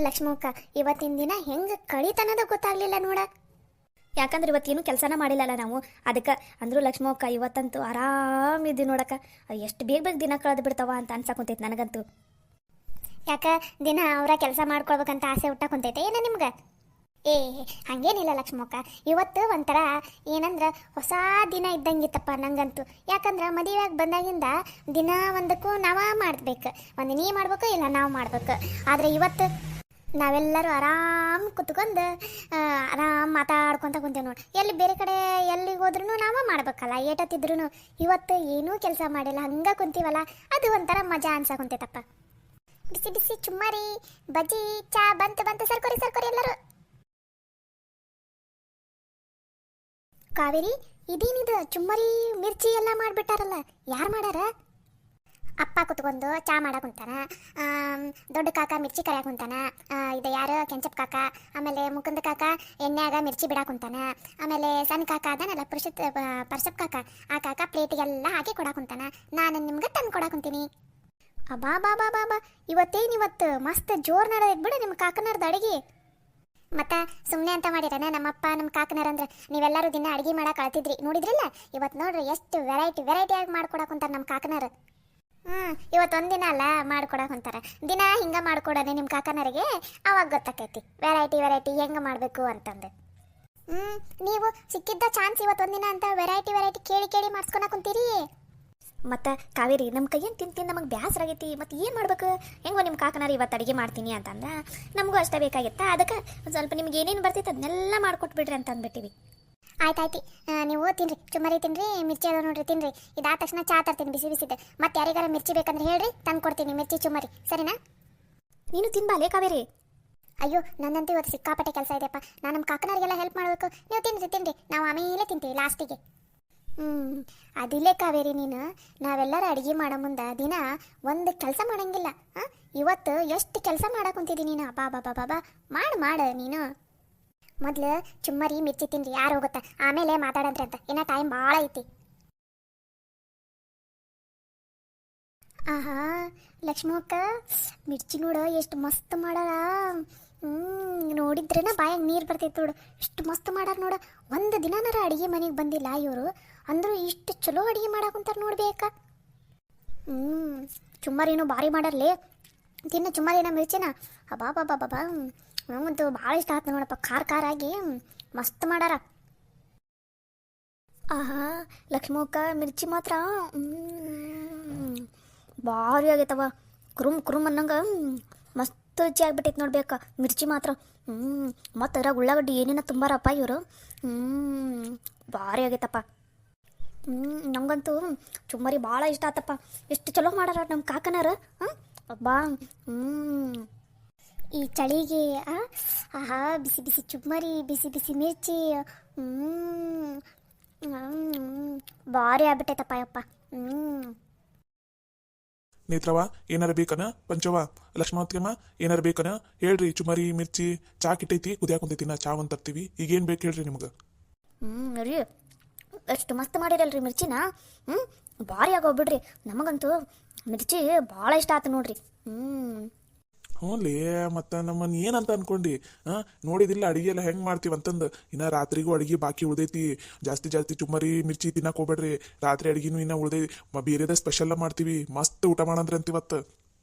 ಲಕ್ಷ್ಮಕ್ಕ ಇವತ್ತಿನ ದಿನ ಹೆಂಗೆ ಕಳಿತನದ ಗೊತ್ತಾಗ್ಲಿಲ್ಲ ನೋಡ. ಯಾಕಂದ್ರೆ ಇವತ್ತೇನು ಕೆಲಸನ ಮಾಡಿಲ್ಲಲ್ಲ ನಾವು, ಅದಕ್ಕೆ ಅಂದ್ರು ಲಕ್ಷ್ಮಕ್ಕ ಇವತ್ತಂತೂ ಆರಾಮಿದ್ವಿ ನೋಡಕ್ಕ. ಎಷ್ಟು ಬೇಗ ಬೇಗ ದಿನ ಕಳೆದು ಬಿಡ್ತಾವ ಅಂತ ಅನ್ಸಕೊಂತೈತೆ ನನಗಂತೂ. ಯಾಕ ದಿನ ಅವರ ಕೆಲಸ ಮಾಡ್ಕೊಳ್ಬೇಕಂತ ಆಸೆ ಹುಟ್ಟ ಕುಂತೈತೆ ಏನ ನಿಮ್ಗೆ? ಏ ಹಂಗೇನಿಲ್ಲ ಲಕ್ಷ್ಮಕ್ಕ, ಇವತ್ತು ಒಂಥರ ಏನಂದ್ರೆ ಹೊಸ ದಿನ ಇದ್ದಂಗಿತ್ತಪ್ಪ ನಂಗಂತೂ. ಯಾಕಂದ್ರೆ ಮದುವೆಯಾಗಿ ಬಂದಾಗಿಂದ ದಿನ ಒಂದಕ್ಕೂ ನಾವ ಮಾಡ್ಬೇಕು, ಒಂದು ನೀ ಮಾಡ್ಬೇಕು ಇಲ್ಲ ನಾವು ಮಾಡ್ಬೇಕು. ಆದರೆ ಇವತ್ತು ನಾವೆಲ್ಲರೂ ಆರಾಮ್ ಕುತ್ಕೊಂಡು ಆರಾಮ್ ಮಾತಾಡ್ಕೊತ ಕುಂತೇವೆ ನೋಡಿ. ಎಲ್ಲಿ ಬೇರೆ ಕಡೆ ಎಲ್ಲಿಗೆ ಹೋದ್ರೂ ನಾವ ಮಾಡ್ಬೇಕಲ್ಲ ಏಟತ್ತಿದ್ರು. ಇವತ್ತು ಏನೂ ಕೆಲಸ ಮಾಡಿಲ್ಲ, ಹಂಗೆ ಕುಂತೀವಲ್ಲ, ಅದು ಒಂಥರ ಮಜಾ ಅನ್ಸಕುಂತೈತಪ್ಪ. ಬಿಸಿ ಬಿಸಿ ಚುಮ್ಮರಿ ಬಜ್ಜಿ ಚಾ ಬಂತು ಬಂತು, ಸರ್ಕೋರಿ ಸರ್ಕೋರಿ ಎಲ್ಲರೂ. ಕಾವೇರಿ, ಇದೇನಿದು ಚುಮ್ಮರಿ ಮಿರ್ಚಿ ಎಲ್ಲ ಮಾಡಿಬಿಟ್ಟಾರಲ್ಲ, ಯಾರು ಮಾಡ್ಯಾರ? ಅಪ್ಪ ಕುತ್ಕೊಂಡು ಚಾ ಮಾಡಕ್ಕೆ ಕುಂತಾನ, ದೊಡ್ಡ ಕಾಕ ಮಿರ್ಚಿ ಕರಿಯಾಕ ಕುಂತಾನ, ಇದು ಯಾರು ಕೆಂಚಪ್ ಕಾಕ, ಆಮೇಲೆ ಮುಕುಂದ ಕಾಕ ಎಣ್ಣೆಯಾಗ ಮಿರ್ಚಿ ಬಿಡಾಕ ಕುಂತಾನ, ಆಮೇಲೆ ಸಣ್ಣ ಕಾಕ ಅದನ್ನಲ್ಲ ಪರ್ಸಪ್ ಕಾಕ, ಆ ಕಾಕ ಪ್ಲೇಟಿಗೆಲ್ಲ ಹಾಕಿ ಕೊಡಾಕ ಕುಂತಾನ. ನಾನು ನಿಮ್ಗೆ ತಂದು ಕೊಡಾಕ ಕುಂತೀನಿ. ಅಬಾ ಬಾ ಬಾ ಬಾ ಬಾ, ಇವತ್ತು ಮಸ್ತ್ ಜೋರ್ ನಡೆದೈತೆ ಬಿಡು ನಿಮ್ಮ ಕಾಕನರ್ದು ಅಡಿಗೆ. ಮತ್ತೆ ಸುಮ್ಮನೆ ಅಂತ ಮಾಡಿರನ ನಮ್ಮಪ್ಪ ನಮ್ಮ ಕಾಕನರ್ ಅಂದ್ರೆ ನೀವೆಲ್ಲರೂ ದಿನ ಅಡುಗೆ ಮಾಡಕ್ಕೆ ಅಳ್ತಿದ್ರಿ ನೋಡಿದ್ರಲ್ಲ. ಇವತ್ತು ನೋಡ್ರಿ ಎಷ್ಟು ವೆರೈಟಿಯಾಗಿ ಮಾಡ್ಕೊಡಕ್ಕೆ ಕುಂತಾರೆ ನಮ್ಮ ಕಾಕನರು. ಇವತ್ತು ಒಂದಿನ ಅಲ್ಲ ಮಾಡ್ಕೊಡಕ್ಕೆ ಕುಂತಾರೆ, ದಿನ ಹಿಂಗೆ ಮಾಡ್ಕೊಡೋದೆ ನಿಮ್ಮ ಕಾಕನರಿಗೆ. ಅವಾಗ ಗೊತ್ತಾಕೈತಿ ವೆರೈಟಿ ಹೆಂಗೆ ಮಾಡಬೇಕು ಅಂತಂದು. ನೀವು ಸಿಕ್ಕಿದ್ದ ಚಾನ್ಸ್ ಇವತ್ತೊಂದಿನ ಅಂತ ವೆರೈಟಿ ಕೇಳಿ ಮಾಡಿಸ್ಕೊಳಕ್ಕೆ ಕುಂತೀರಿ. ಮತ್ತು ಕಾವೇರಿ, ನಮ್ಮ ಕೈಯನ್ನು ತಿಂದು ನಮಗೆ ಬೇಸರ ಆಗೈತಿ, ಮತ್ತು ಏನು ಮಾಡ್ಬೇಕು? ಹೆಂಗೋ ನಿಮ್ಮ ಕಾಕನಾರು ಇವತ್ತು ಅಡುಗೆ ಮಾಡ್ತೀನಿ ಅಂತಂದ್ರೆ ನಮಗೂ ಅಷ್ಟೇ ಬೇಕಾಗಿತ್ತ. ಅದಕ್ಕೆ ಒಂದು ಸ್ವಲ್ಪ ನಿಮ್ಗೆ ಏನೇನು ಬರ್ತೈತೆ ಅದನ್ನೆಲ್ಲ ಮಾಡ್ಕೊಟ್ಬಿಡ್ರಿ ಅಂತ ಅಂದ್ಬಿಟ್ಟಿವಿ. ಆಯ್ತಾಯ್ತು, ನೀವು ತಿನ್ರಿ, ಚುಮ್ಮರಿ ತಿನ್ರಿ, ಮಿರ್ಚಿ ಅದ ನೋಡ್ರಿ ತಿನ್ರಿ. ಇದಾದ ತಕ್ಷಣ ಚಾ ತರ್ತೀನಿ ಬಿಸಿ ಬಿಸಿದೆ. ಮತ್ತೆ ಯಾರಿಗಾರ ಮಿರ್ಚಿ ಬೇಕಂದ್ರೆ ಹೇಳ್ರಿ, ತಂದು ಕೊಡ್ತೀನಿ ಮಿರ್ಚಿ ಚುಮ್ಮರಿ, ಸರಿನಾ? ನೀನು ತಿನ್ಬಾಲೆ ಕಾವೇರಿ. ಅಯ್ಯೋ ನನ್ನಂತೂ ಇವತ್ತು ಸಿಕ್ಕಾಪಟ್ಟೆ ಕೆಲಸ ಇದೆಯಪ್ಪ, ನಾನು ನಮ್ಮ ಕಾಕನರಿಗೆಲ್ಲ ಹೆಲ್ಪ್ ಮಾಡಬೇಕು. ನೀವು ತಿನ್ರಿ, ನಾವು ಆಮೇಲೆ ತಿಂತೀವಿ ಲಾಸ್ಟಿಗೆ. ಅದಿಲ್ಲೇ ಕಾವೇರಿ, ನೀನು ನಾವೆಲ್ಲರೂ ಅಡುಗೆ ಮಾಡೋ ಮುಂದೆ ದಿನ ಒಂದು ಕೆಲಸ ಮಾಡಂಗಿಲ್ಲ. ಇವತ್ತು ಎಷ್ಟು ಕೆಲಸ ಮಾಡಕ್ಕೆ ಕುಂತಿದ್ದೀನಿ ನೀನು. ಬಾಬಾ ಮಾಡು ನೀನು. ಮೊದಲು ಚುಮ್ಮರಿ ಮಿರ್ಚಿ ತಿನ್ರಿ, ಯಾರು ಹೋಗುತ್ತಾ, ಆಮೇಲೆ ಮಾತಾಡಂತ್ರಿ ಅಂತ, ಇನ್ನೂ ಟೈಮ್ ಭಾಳ ಐತಿ. ಆಹಾ ಲಕ್ಷ್ಮಕ್ಕ, ಮಿರ್ಚಿ ನೋಡು ಎಷ್ಟು ಮಸ್ತ್ ಮಾಡಾರ. ನೋಡಿದ್ರೇನ ಬಾಯಾಗ ನೀರು ಬರ್ತೈತೆ ನೋಡು, ಇಷ್ಟು ಮಸ್ತ್ ಮಾಡಾರ ನೋಡು. ಒಂದು ದಿನನಾರ ಅಡುಗೆ ಮನೆಗೆ ಬಂದಿಲ್ಲ ಇವರು, ಅಂದರೂ ಇಷ್ಟು ಚಲೋ ಅಡುಗೆ ಮಾಡಾಕುಂತಾರೆ ನೋಡ್ಬೇಕಾ. ಚುಮ್ಮರಿನೂ ಭಾರಿ ಮಾಡರ್ಲಿ, ತಿನ್ನ ಚುಮ್ಮರಿನ ಮಿರ್ಚಿನ. ಬಾಬಾ ನಂಗಂತೂ ಭಾಳ ಇಷ್ಟ ಆಯ್ತು ನೋಡಪ್ಪ, ಖಾರ ಆಗಿ ಮಸ್ತ್ ಮಾಡಾರ. ಆಹಾ ಲಕ್ಷ್ಮಕ್ಕ, ಮಿರ್ಚಿ ಮಾತ್ರ ಭಾರಿ ಆಗೈತವ, ಕುರುಮ್ ಅನ್ನಂಗೆ ಮಸ್ತ್ ರುಚಿ ಆಗ್ಬಿಟ್ಟೈತೆ ನೋಡ್ಬೇಕಾ ಮಿರ್ಚಿ ಮಾತ್ರ. ಮತ್ತು ಅದ್ರಾಗ ಉಳ್ಳಾಗಡ್ಡಿ ಏನೇನ ತುಂಬಾರಪ್ಪ ಇವರು. ಭಾರಿ ಆಗೈತಪ್ಪ. ನಂಗಂತೂ ಚುಮ್ಮರಿ ಭಾಳ ಇಷ್ಟ ಆತಪ್ಪ, ಎಷ್ಟು ಚಲೋ ಮಾಡಾರ ನಮ್ಮ ಕಾಕನಾರ. ಅಬ್ಬಾ ಈ ಚಳಿಗೆ ಆಹಾ ಬಿಸಿ ಬಿಸಿ ಚುಮ್ಮರಿ, ಬಿಸಿ ಬಿಸಿ ಮಿರ್ಚಿ, ಭಾರಿ ಆಗ್ಬಿಟ್ಟೈತಪ್ಪ ಯಪ್ಪ. ನೇತ್ರವ ಏನಾರ ಬೇಕನ? ಪಂಚವ ಲಕ್ಷ್ಮವತಿಯಮ್ಮ ಏನಾರ ಬೇಕನ? ಹೇಳ್ರಿ, ಚುಮರಿ ಮಿರ್ಚಿ ಚಾ ಕಿಟ್ಟೈತಿ, ಕುದಿಯಾಕ ಕುಂತೈತಿ, ನಾ ಚಾ ಒಂದು ತರ್ತೀವಿ. ಈಗೇನು ಬೇಕು ಹೇಳ್ರಿ ನಿಮ್ಗೆ? ರೀ ಎಷ್ಟು ಮಸ್ತ್ ಮಾಡಿರಲ್ರಿ ಮಿರ್ಚಿನ. ಭಾರಿ ಆಗೋಗ್ಬಿಡ್ರಿ, ನಮಗಂತೂ ಮಿರ್ಚಿ ಭಾಳ ಇಷ್ಟ ಆಯ್ತು ನೋಡ್ರಿ. ಹ್ಞೂಲೇ, ಮತ್ತು ನಮ್ಮನ್ನು ಏನಂತ ಅನ್ಕೊಂಡು ನೋಡಿದಿಲ್ಲ ಅಡುಗೆ ಎಲ್ಲ ಹೆಂಗೆ ಮಾಡ್ತೀವಿ ಅಂತಂದು. ಇನ್ನು ರಾತ್ರಿಗೂ ಅಡುಗೆ ಬಾಕಿ ಉಳ್ದೈತಿ. ಜಾಸ್ತಿ ಚುಮ್ಮರಿ ಮಿರ್ಚಿ ತಿನ್ನಕ್ಕೆ ಹೋಗ್ಬೇಡ್ರಿ. ರಾತ್ರಿ ಅಡುಗೆನೂ ಇನ್ನೂ ಉಳ್ದೈತಿ, ಬೇರೆದ ಸ್ಪೆಷಲ್ಲ ಮಾಡ್ತೀವಿ. ಮಸ್ತ್ ಊಟ ಮಾಡಂದ್ರಿ ಅಂತ ಇವತ್ತು.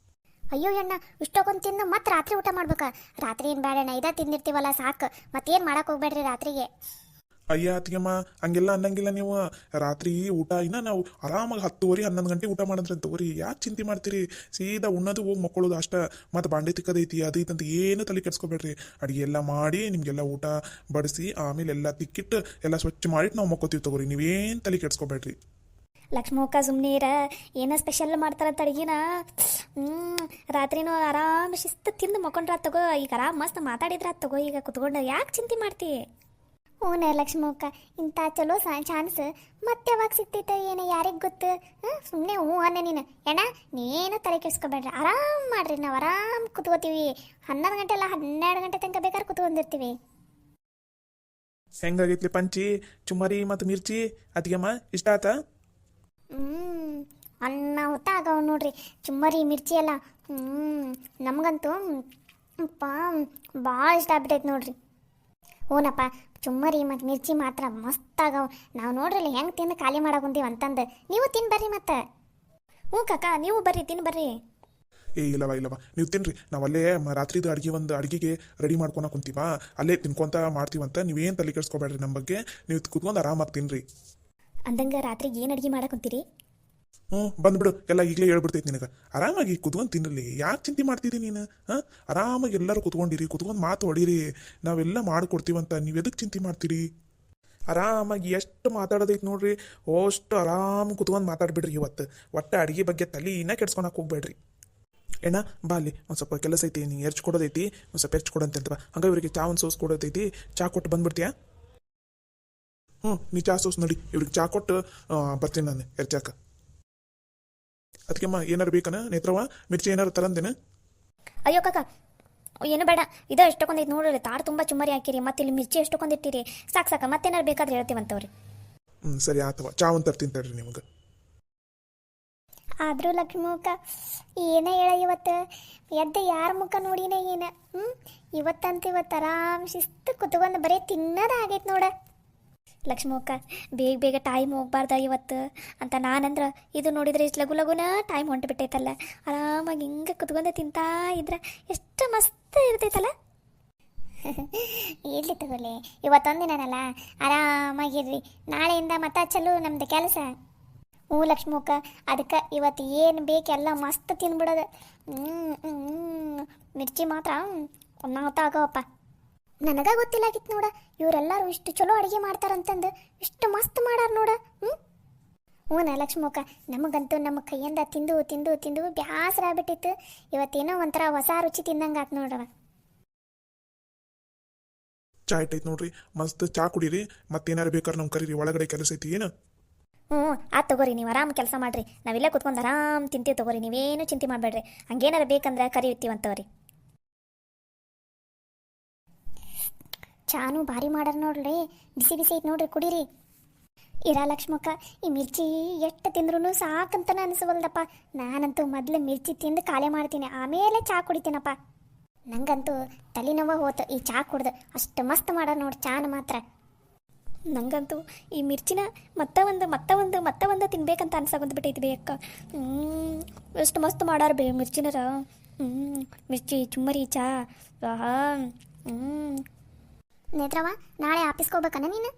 ಅಯ್ಯೋ ಅಣ್ಣ, ಇಷ್ಟೊಂದು ತಿಂದು ಮತ್ತೆ ರಾತ್ರಿ ಊಟ ಮಾಡ್ಬೇಕಾ? ರಾತ್ರಿ ಏನು ಬೇಡಣ್ಣ, ಇದ ತಿಂದಿರ್ತೀವಲ್ಲ ಸಾಕು, ಮತ್ತೇನು ಮಾಡಕ್ಕೆ ಹೋಗ್ಬೇಡ್ರಿ ರಾತ್ರಿಗೆ. ಅಯ್ಯ ಅತ್ತಿಗೆಮ್ಮ, ಹಂಗೆಲ್ಲ ಅನ್ನಂಗಿಲ್ಲ ನೀವು. ರಾತ್ರಿ ಊಟ ಇನ್ನ ನಾವು ಆರಾಮಾಗಿ 10:30 11 ಗಂಟೆ ಊಟ ಮಾಡಿದ್ರೆ ತಗೋರಿ. ಯಾಕೆ ಚಿಂತೆ ಮಾಡ್ತೀರಿ? ಸೀದಾ ಉಣ್ಣೋದು ಹೋಗಿ ಮಕ್ಕಳೋದು ಅಷ್ಟೇ. ಮತ್ತು ಬಾಂಡೆ ತಿಕ್ಕದೈತಿ ಅದು ಐತಂತ ಏನು ತಲೆ ಕೆಡ್ಸ್ಕೊಬೇಡ್ರಿ. ಅಡುಗೆ ಎಲ್ಲ ಮಾಡಿ ನಿಮಗೆಲ್ಲ ಊಟ ಬಡಿಸಿ ಆಮೇಲೆ ಎಲ್ಲ ತಿಕ್ಕಿಟ್ಟು ಎಲ್ಲ ಸ್ವಚ್ಛ ಮಾಡಿಟ್ಟು ನಾವು ಮಕ್ಕೋತೀವಿ ತಗೋರಿ. ನೀವೇನು ತಲೆ ಕೆಡ್ಸ್ಕೊಬೇಡ್ರಿ. ಲಕ್ಷ್ಮಕ್ಕ ಸುಮ್ಮನೀರ, ಏನೋ ಸ್ಪೆಷಲ್ ಮಾಡ್ತಾರಂತ ಅಡುಗೆನ. ರಾತ್ರಿನೂ ಆರಾಮ್ ಶಿಸ್ತು ತಿಂದು ಮಕ್ಕೊಂಡ್ರ ತಗೋ. ಈಗ ಆರಾಮ್ ಮಸ್ತ್ ಮಾತಾಡಿದ್ರ ತಗೋ. ಈಗ ಕುತ್ಕೊಂಡು ಯಾಕೆ ಚಿಂತೆ ಮಾಡ್ತಿ? ಹ್ಞೂ ಲಕ್ಷ್ಮಕ್ಕ, ಇಂಥ ಚಲೋ ಚಾನ್ಸ್ ಮತ್ತೆ ಯಾವಾಗ ಸಿಗ್ತೈತೆ ಏನೋ ಯಾರಿಗೆ ಗೊತ್ತು. ಸುಮ್ಮನೆ ಹ್ಞೂ ಅನ್ನೆ ನೀನು. ಏನ ನೀನು ತಲೆ ಕೆಡ್ಸ್ಕೊಬೇಡ್ರಿ, ಆರಾಮ್ ಮಾಡ್ರಿ. ನಾವು ಆರಾಮ್ ಕುತ್ಕೋತೀವಿ. 11 ಗಂಟೆ ಅಲ್ಲ 12 ಗಂಟೆ ತನಕ ಬೇಕಾದ್ರೆ ಕುತ್ಕೊಂಡಿರ್ತೀವಿ. ಹೆಂಗಾಗೈತ್ಲಿ ಪಂಚಿ ಚುಮ್ಮರಿ ಮತ್ತು ಮಿರ್ಚಿ? ಅತ್ತಿಗೆಮ್ಮ ಇಷ್ಟ ಆತ? ಅನ್ನ ಹೊತ್ತ ಆಗವ್ ನೋಡ್ರಿ ಚುಮ್ಮರಿ ಮಿರ್ಚಿ ಎಲ್ಲ. ನಮಗಂತೂ ಅಪ್ಪ ಭಾಳ ಇಷ್ಟ ಆಗ್ಬಿಟ್ಟೈತೆ ನೋಡ್ರಿ. ಹ್ಞೂನಪ್ಪ, ಚುಮ್ಮರಿ ಮತ್ತು ಮಿರ್ಚಿ ಮಾತ್ರ ಮಸ್ತ್ ಆಗವ. ನಾವು ನೋಡ್ರಿ ಹೆಂಗೆ ತಿಂದು ಖಾಲಿ ಮಾಡಾಕುಂತೀವಿ ಅಂತಂದು ನೀವು ತಿನ್ ಬರ್ರಿ ಮತ್ತೆ. ಹ್ಞೂ ಕಾಕ, ನೀವು ಬರ್ರಿ, ತಿನ್ ಬರ್ರಿ. ಇಲ್ಲವ ನೀವು ತಿನ್ರಿ. ನಾವು ಅಲ್ಲೇ ರಾತ್ರಿದು ಅಡುಗೆಗೆ ರೆಡಿ ಮಾಡ್ಕೊಳಕ್ ಕುಂತೀವ, ಅಲ್ಲೇ ತಿನ್ಕೊಂತ ಮಾಡ್ತೀವಂತ. ನೀವೇನು ತಲೆ ಕೆಡ್ಸ್ಕೊಬೇಡ್ರಿ ನಮ್ಮ ಬಗ್ಗೆ. ನೀವು ಕುತ್ಕೊಂಡು ಆರಾಮಾಗಿ ತಿನ್ರಿ. ಅಂದಂಗೆ ರಾತ್ರಿಗೆ ಏನು ಅಡುಗೆ ಮಾಡಕ್ಕಂತೀರಿ? ಬಂದ್ಬಿಡು, ಎಲ್ಲ ಈಗಲೇ ಹೇಳ್ಬಿಡ್ತೈತಿ ನಿನಗೆ. ಆರಾಮಾಗಿ ಕುತ್ಕೊಂಡು ತಿನ್ನಲಿ, ಯಾಕೆ ಚಿಂತೆ ಮಾಡ್ತಿದ್ದಿ ನೀನು? ಆರಾಮಾಗಿ ಎಲ್ಲರೂ ಕುತ್ಕೊಂಡಿರಿ, ಕುತ್ಕೊಂಡು ಮಾತು ಹೊಡೀರಿ. ನಾವೆಲ್ಲ ಮಾಡಿಕೊಡ್ತೀವಂತ ನೀವು ಎದಕ್ಕೆ ಚಿಂತೆ ಮಾಡ್ತೀರಿ? ಆರಾಮಾಗಿ ಎಷ್ಟು ಮಾತಾಡೋದೈತಿ ನೋಡ್ರಿ, ಅಷ್ಟು ಆರಾಮ್ ಕುತ್ಕೊಂಡು ಮಾತಾಡ್ಬಿಡ್ರಿ ಇವತ್ತು. ಒಟ್ಟು ಅಡುಗೆ ಬಗ್ಗೆ ತಲೆನ ಕೆಡ್ಸ್ಕೊಳಕ್ಕೆ ಹೋಗ್ಬೇಡ್ರಿ. ಏನ ಬಾ ಅಲ್ಲಿ ಒಂದು ಸ್ವಲ್ಪ ಕೆಲಸ ಐತಿ, ನೀ ಎರ್ಚ್ ಕೊಡೋದೈತಿ, ಒಂದು ಸ್ವಲ್ಪ ಎರ್ಚ್ ಕೊಡಂತ ಬಾ. ಹಂಗೆ ಇವ್ರಿಗೆ ಚಾ ಒಂದು ಸೋಸ್ ಕೊಡೋದೈತಿ, ಚಾ ಕೊಟ್ಟು ಬಂದ್ಬಿಡ್ತೀಯಾ? ನೀ ಚಾ ಸೋಸ್ ನೋಡಿ, ಇವ್ರಿಗೆ ಚಾ ಕೊಟ್ಟು ಬರ್ತೀನಿ ನಾನು ಎರ್ಚಾಕ. ಅದಕ್ಕೆಮ್ಮ ಏನಾರು ಬೇಕನ ನೇತ್ರವ? ಮಿರ್ಚಿ ಏನಾರು ತರಂದೇನ? ಅಯ್ಯೋ ಕಾಕ, ಏನು ಬೇಡ, ಇದು ಎಷ್ಟೊಂದೈತೆ ನೋಡ್ರಿ. ತಾಡು ತುಂಬ ಚುಮ್ಮರಿ ಹಾಕಿರಿ, ಮತ್ತೆ ಇಲ್ಲಿ ಮಿರ್ಚಿ ಎಷ್ಟೊಂದಿಟ್ಟಿರಿ. ಸಾಕು, ಮತ್ತೇನಾರು ಬೇಕಾದ್ರೆ ಹೇಳ್ತೀವಂತವ್ರಿ. ಸರಿ ಆತವ, ಚಾ ಒಂದು ತರ್ತೀನಿ ತಡ್ರಿ ನಿಮ್ಗೆ. ಆದರೂ ಲಕ್ಷ್ಮಕ್ಕ ಏನೇ ಹೇಳ ಇವತ್ತು ಎದ್ದ ಯಾರ ಮುಖ ನೋಡಿನೇ ಏನ. ಇವತ್ತು ಆರಾಮ್ ಶಿಸ್ತು ಕುತ್ಕೊಂಡು ಬರೀ ತಿನ್ನೋದಾಗೈತೆ ನೋಡ. ಲಕ್ಷ್ಮಕ್ಕ, ಬೇಗ ಟೈಮ್ ಹೋಗ್ಬಾರ್ದ ಇವತ್ತು ಅಂತ ನಾನಂದ್ರೆ, ಇದು ನೋಡಿದ್ರೆ ಇಷ್ಟು ಲಗುನ ಟೈಮ್ ಹೊಂಟು ಬಿಟ್ಟೈತಲ್ಲ. ಆರಾಮಾಗಿ ಹಿಂಗೆ ಕುತ್ಕೊಂಡೆ ತಿಂತಾ ಇದ್ರೆ ಎಷ್ಟು ಮಸ್ತ್ ಇರ್ತೈತಲ್ಲ. ಇರ್ಲಿ ತಗೊಳ್ಳಿ, ಇವತ್ತೊಂದಿನಲ್ಲ ಆರಾಮಾಗಿರ್ರಿ. ನಾಳೆಯಿಂದ ಮತ್ತೆ ಚಲೋ ನಮ್ದು ಕೆಲಸ. ಹ್ಞೂ ಲಕ್ಷ್ಮಕ್ಕ, ಅದಕ್ಕೆ ಇವತ್ತು ಏನು ಬೇಕೆಲ್ಲ ಮಸ್ತ್ ತಿನ್ಬಿಡೋದು. ಮಿರ್ಚಿ ಮಾತ್ರ ಆಗವಪ್ಪ. ನನಗ ಗೊತ್ತಿಲ್ಲಾಗಿತ್ತು ನೋಡ, ಇವರೆಲ್ಲರೂ ಇಷ್ಟು ಚಲೋ ಅಡುಗೆ ಮಾಡ್ತಾರಂತಂದು. ಇಷ್ಟು ಮಸ್ತ್ ಮಾಡಾರ ನೋಡ. ಹ್ಞೂನ ಲಕ್ಷ್ಮಕ್ಕ, ನಮಗಂತೂ ನಮ್ಮ ಕೈಯಿಂದ ತಿಂದು ತಿಂದು ತಿಂದು ಬ್ಯಾಸರ ಆಗ್ಬಿಟ್ಟಿತ್ತು. ಇವತ್ತೇನೋ ಒಂಥರ ಹೊಸ ರುಚಿ ತಿಂದಂಗೆ ಆತು ನೋಡ್ರವ. ಚಾ ಇಟ್ಟೈತಿ ನೋಡ್ರಿ, ಮಸ್ತ್ ಚಾ ಕುಡೀರಿ. ಮತ್ತೇನಾರು ಬೇಕಾದ್ರೆ ನಮ್ಗೆ ಕರೀರಿ, ಒಳಗಡೆ ಕೆಲಸ ಐತಿ. ಏನು? ಆತು ತಗೋರಿ, ನೀವು ಆರಾಮ್ ಕೆಲಸ ಮಾಡ್ರಿ. ನಾವಿಲ್ಲೇ ಕುತ್ಕೊಂಡು ಆರಾಮ್ ತಿಂತೀವಿ ತಗೋರಿ, ನೀವೇನು ಚಿಂತೆ ಮಾಡಬೇಡ್ರಿ. ಹಂಗೇನಾರು ಬೇಕಂದ್ರೆ ಕರಿಯುತ್ತೀವಂತವ್ರಿ. ಚಾನು ಭಾರಿ ಮಾಡಾರ ನೋಡ್ರಿ, ಬಿಸಿ ಬಿಸಿ ಐತಿ ನೋಡ್ರಿ, ಕುಡೀರಿ. ಇರಾ ಲಕ್ಷ್ಮಕ್ಕ, ಈ ಮಿರ್ಚಿ ಎಷ್ಟು ತಿಂದ್ರೂ ಸಾಕಂತನ ಅನಿಸವಲ್ದಪ್ಪ. ನಾನಂತೂ ಮೊದಲು ಮಿರ್ಚಿ ತಿಂದು ಖಾಲಿ ಮಾಡ್ತೀನಿ, ಆಮೇಲೆ ಚಾ ಕುಡಿತೀನಪ್ಪ. ನಂಗಂತೂ ತಲೆನೋವ ಹೋತು ಈ ಚಾ ಕುಡ್ದು. ಅಷ್ಟು ಮಸ್ತ್ ಮಾಡಾರ ನೋಡಿ ಚಾನ ಮಾತ್ರ. ನಂಗಂತೂ ಈ ಮಿರ್ಚಿನ ಮತ್ತೆ ಒಂದು ತಿನ್ಬೇಕಂತ ಅನ್ಸಾಕೊಂಡ್ಬಿಟ್ಟೈತಿ ಬೇ ಅಕ್ಕ. ಎಷ್ಟು ಮಸ್ತ್ ಮಾಡಾರ ಬೇ ಮಿರ್ಚಿನರ. ಮಿರ್ಚಿ ಚುಮ್ಮರಿ ಚಾ. ನೇತ್ರವ, ನಾಳೆ ಆಫೀಸ್ಗೆ ಹೋಗ್ಬೇಕನ ನೀನು?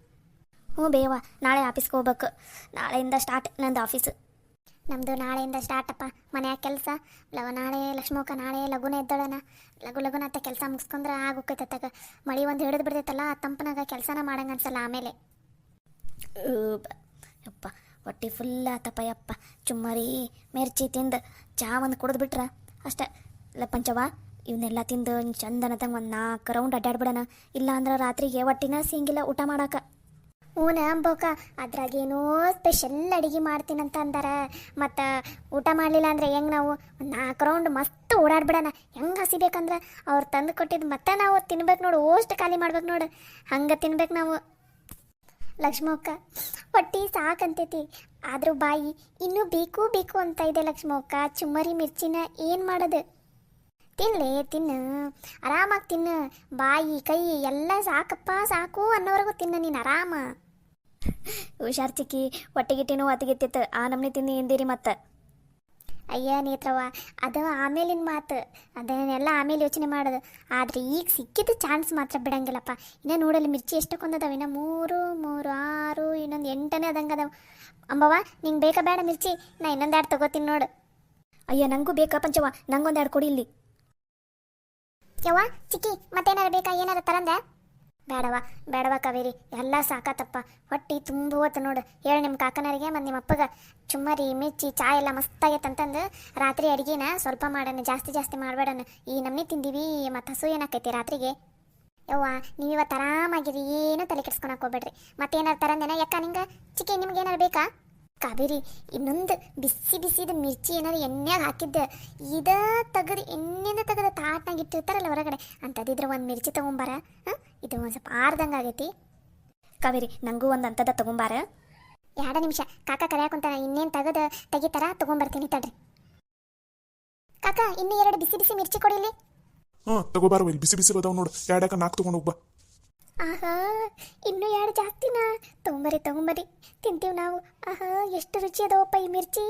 ಹ್ಞೂ ಬೇವ, ನಾಳೆ ಆಫೀಸ್ಗೆ ಹೋಗ್ಬೇಕು. ನಾಳೆಯಿಂದ ಸ್ಟಾರ್ಟ್ ನಂದು ಆಫೀಸು. ನಮ್ಮದು ನಾಳೆಯಿಂದ ಸ್ಟಾರ್ಟಪ್ಪ ಮನ್ಯಾಗ ಕೆಲಸ. ನಾಳೆ ಲಕ್ಷ್ಮಕ್ಕ ನಾಳೆ ಲಗುನ ಎದ್ದಳನ. ಲಗುನ ಅತ್ತ ಕೆಲಸ ಮುಗಿಸ್ಕೊಂಡ್ರೆ ಆಗೋಕೈತತ್ತಾಗ. ಮಳೆ ಒಂದು ಹಿಡಿದು ಬಿಡ್ತೈತಲ್ಲ, ತಂಪನಾಗ ಕೆಲಸನ ಮಾಡಂಗೆ ಅನ್ಸಲ್ಲ ಆಮೇಲೆ. ಯಪ್ಪ, ಹೊಟ್ಟೆ ಫುಲ್ ಆತಪ್ಪ ಯಪ್ಪ. ಚುಮ್ಮರಿ ಮಿರ್ಚಿ ತಿಂದು ಚಾ ಒಂದು ಕುಡಿದ್ಬಿಟ್ರ ಅಷ್ಟೇ. ಇಲ್ಲ ಪಂಚವ, ಇವನ್ನೆಲ್ಲ ತಿಂದು ಚಂದನದಂಗೆ ಒಂದು 4 ರೌಂಡ್ ಅಡ್ಡಾಡ್ಬಿಡೋಣ. ಇಲ್ಲ ಅಂದ್ರೆ ರಾತ್ರಿಗೆ ಹೊಟ್ಟಿನ ಸಿಂಗಿಲ್ಲ ಊಟ ಮಾಡಾಕ. ಹ್ಞೂನ ಅಂಬೋಕ, ಅದ್ರಾಗೇನೋ ಸ್ಪೆಷಲ್ ಅಡುಗೆ ಮಾಡ್ತೀನಂತ ಅಂದಾರ. ಮತ್ತು ಊಟ ಮಾಡಲಿಲ್ಲ ಅಂದರೆ ಹೆಂಗೆ ನಾವು 4 ರೌಂಡ್ ಮಸ್ತ್ ಓಡಾಡ್ಬಿಡೋಣ. ಹೆಂಗೆ ಹಸಿಬೇಕಂದ್ರೆ ಅವ್ರು ತಂದು ಕೊಟ್ಟಿದ್ದು ಮತ್ತೆ ನಾವು ತಿನ್ಬೇಕು ನೋಡು, ಓಷ್ಟು ಖಾಲಿ ಮಾಡ್ಬೇಕು ನೋಡು, ಹಂಗೆ ತಿನ್ಬೇಕು ನಾವು. ಲಕ್ಷ್ಮಕ್ಕ, ಹೊಟ್ಟಿ ಸಾಕಂತೈತಿ, ಆದರೂ ಬಾಯಿ ಇನ್ನೂ ಬೇಕು ಅಂತ ಇದೆ ಲಕ್ಷ್ಮಕ್ಕ. ಚುಮ್ಮರಿ ಮಿರ್ಚಿನ ಏನು ಮಾಡೋದು? ತಿನ್ನು, ಆರಾಮಾಗಿ ತಿನ್ನು. ಬಾಯಿ ಕೈ ಎಲ್ಲ ಸಾಕು ಅನ್ನೋವರೆಗೂ ತಿನ್ನು ನೀನು ಆರಾಮ. ಹುಷಾರ್ ಚಿಕ್ಕಿ, ಹೊಟ್ಟೆಗಿಟ್ಟಿನೂ ಅತಿಗೆತ್ತಿತ್ತು, ಆ ನಮ್ನೆ ತಿಂದು ಎಂದಿರಿ ಮತ್ತೆ. ಅಯ್ಯ ನೇತ್ರವ, ಅದು ಆಮೇಲಿನ ಮಾತು, ಅದನ್ನೆಲ್ಲ ಆಮೇಲೆ ಯೋಚನೆ ಮಾಡೋದು. ಆದರೆ ಈಗ ಸಿಕ್ಕಿದ್ದು ಚಾನ್ಸ್ ಮಾತ್ರ ಬಿಡಂಗಿಲ್ಲಪ್ಪ. ಇನ್ನು ನೋಡಲ್ಲಿ ಮಿರ್ಚಿ ಎಷ್ಟಕ್ಕೊಂದದಾವ? ಇನ್ನು 3, 6, ಇನ್ನೊಂದು 8 ಅದಂಗೆ ಅದಾವ. ಅಂಬವ್ವ, ನಿಂಗೆ ಬೇಕಾ ಬೇಡ ಮಿರ್ಚಿ? ನಾ ಇನ್ನೊಂದು 2 ತಗೋತೀನಿ ನೋಡು. ಅಯ್ಯ ನಂಗೂ ಬೇಕಾ ಪಂಚವ, ನಂಗೊಂದು 2 ಕೊಡಿ ಇಲ್ಲಿ. ಯವ್ವ ಚಿಕ್ಕಿ, ಮತ್ತೇನಾರು ಬೇಕಾ? ಏನಾರು ತರಂದೆ? ಬೇಡವ ಕಾವೇರಿ, ಎಲ್ಲ ಸಾಕಾತಪ್ಪ. ಹೊಟ್ಟಿ ತುಂಬ ಹೋತು ನೋಡು. ಹೇಳಿ ನಿಮ್ಮ ಕಾಕನರಿಗೆ ಮತ್ತು ನಿಮ್ಮ ಅಪ್ಪಗೆ ಚುಮ್ಮರಿ ಮಿರ್ಚಿ ಚಾ ಎಲ್ಲ ಮಸ್ತಾಗೈತಂತಂದು ರಾತ್ರಿ ಅಡುಗೆನ ಸ್ವಲ್ಪ ಮಾಡೋಣ, ಜಾಸ್ತಿ ಮಾಡಬೇಡಣ. ಈ ನಮ್ನಿ ತಿಂದೀವಿ, ಮತ್ತು ಹಸು ಏನಾಕೈತಿ ರಾತ್ರಿಗೆ. ಯವ್ವ ನೀವು ಇವತ್ತು ಆರಾಮಾಗಿರಿ, ಏನೂ ತಲೆ ಕೆಡ್ಸ್ಕೊಳಕ್ಕೆ ಹೋಗ್ಬೇಡ್ರಿ. ಮತ್ತೇನಾರು ತರಂದೇನ ಯಾಕ ನಿಂಗೆ? ಚಿಕ್ಕಿ, ನಿಮ್ಗೆ ಏನಾರು ಬೇಕಾ? ಕಾವೇರಿ, ಇನ್ನೊಂದು ಬಿಸಿದ ಮಿರ್ಚಿ ಏನಾರು ಎಣ್ಣೆಗೆ ಹಾಕಿದ್ದೆ, ಎಣ್ಣೆಯಿಂದ ತೆಗೆದು ತಾಟ್ನಾಗ ಇಟ್ಟಿರ್ತಾರಲ್ಲ ಹೊರಗಡೆ, ಅಂತದಿದ್ರೆ ಒಂದು ಮಿರ್ಚಿ ತೊಗೊಂಬಾರ. ಇದು ಒಂದು ಸ್ವಲ್ಪ ಆರ್ದಂಗೆ ಆಗೈತಿ. ಕಾವೇರಿ, ನನಗೂ ಒಂದು ಅಂಥದ್ದು ತೊಗೊಂಬಾರ. 2 ನಿಮಿಷ, ಕಾಕ ಕರೆಯಾಕೊಂತಾನ, ಇನ್ನೇನು ತೆಗಿತಾರ ತೊಗೊಂಬರ್ತೀನಿ ತಡ್ರಿ. ಕಾಕ, ಇನ್ನೂ 2 ಬಿಸಿ ಮಿರ್ಚಿ ಕೊಡಿಲಿ. ತಗೋಬಾರವ ಇಲ್ಲಿ ಬಿಸಿ ಬಿಸಿ ಬದಾವ್ ನೋಡು ಎರಡಾಕ 4 ತಗೊಂಡು ಹೋಗ್ಬಾ. ಆಹಾ ಇನ್ನೂ 2 ಜಾಸ್ತಿನಾ? ತಗೊಂಬರಿ ತಿಂತೀವಿ ನಾವು. ಆಹಾ ಎಷ್ಟು ರುಚಿ ಅದಾವಪ್ಪ ಈ ಮಿರ್ಚಿ.